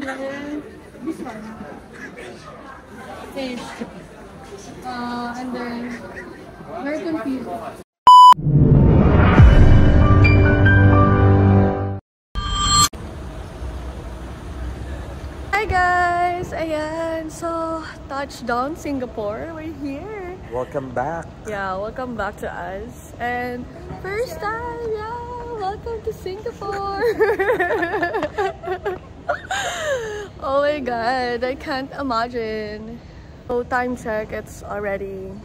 And then this one. Fish. And then very confused. Hi guys! Ayan, so touchdown Singapore. We're here. Welcome back. Yeah, welcome back to us. And first time, yeah, welcome to Singapore. Oh my god, I can't imagine. So time check, it's already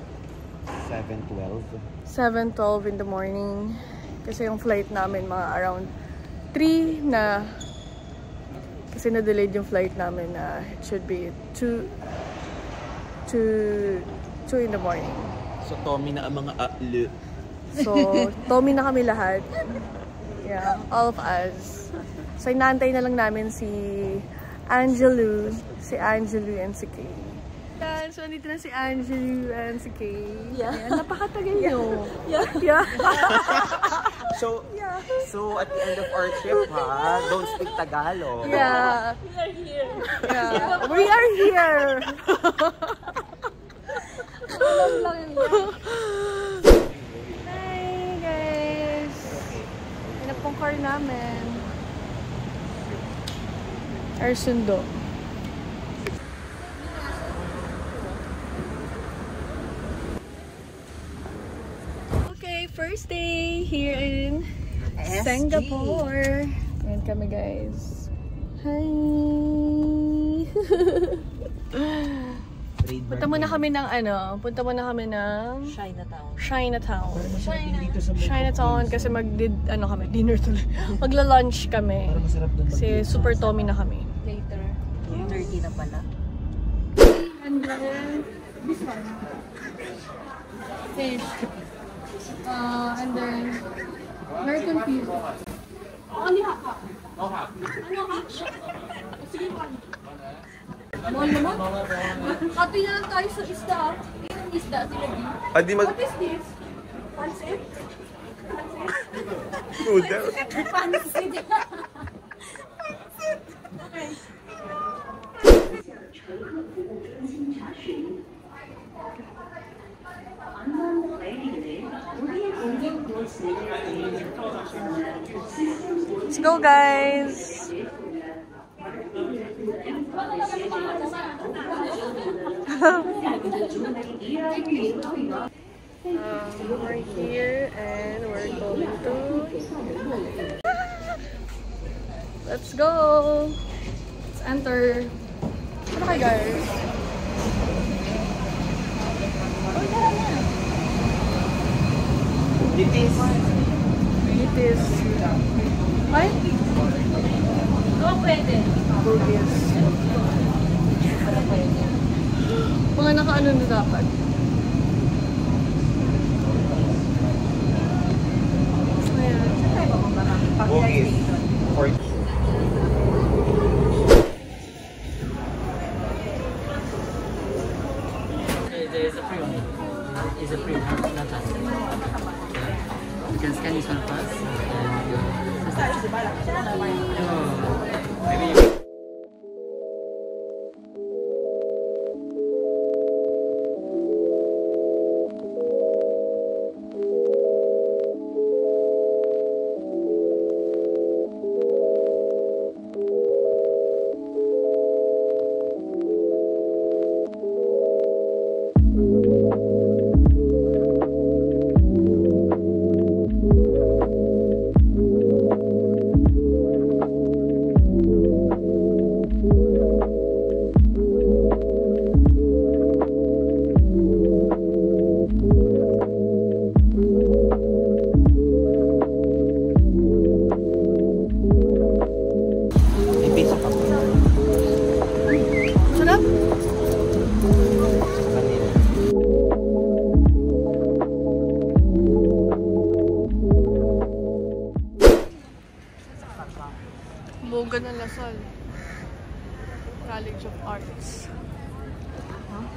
7:12 in the morning. Kasi yung flight namin mga around 3 na. Kasi na-delayed yung flight namin na it should be 2 in the morning. So Tommy na ang mga atlu. So Tommy na kami lahat. Yeah, all of us. So inaantay na lang namin si Angelou and si Kay. Yan, so nandito na si Angelou and si Kay. Yeah. Ayan, napakatagal nyo. Yeah. So at the end of our trip, don't speak Tagalog. Yeah. We are here. Yeah. We are here. Hi guys. Yan na pong car namin. Our sundo. Okay, first day here in Singapore. Ayan kami guys. Hi! Punta muna kami ng Chinatown kasi dinner tuloy. Magla-lunch kami. Kasi super Tommy na kami. Later. 2:30 na pala. And then this one. Fish. And then very confused. Ano ha? Sige pa. Mahal naman? Happy na lang tayo sa isda. Yung isda sila din. What is this? Pansit? Noodle. Pansit. Okay. Let's go guys! We're here and we're going to... Let's go! Let's enter. Okay guys. It is. Ay? Oo, pwede. Bugis. Mga naka-ano na dapat. Ayan. Bugis. There's a free one. It's a free one, not us. You can scan this one first. Maybe you... Boga ng Lasal. College of Arts. Huh?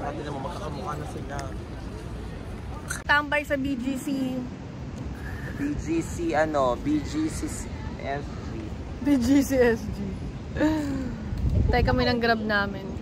Hindi naman makakamukha na sila. Tambay sa BGC. BGC ano? BGCSG. BGCSG. Tayo kami ng Grab namin.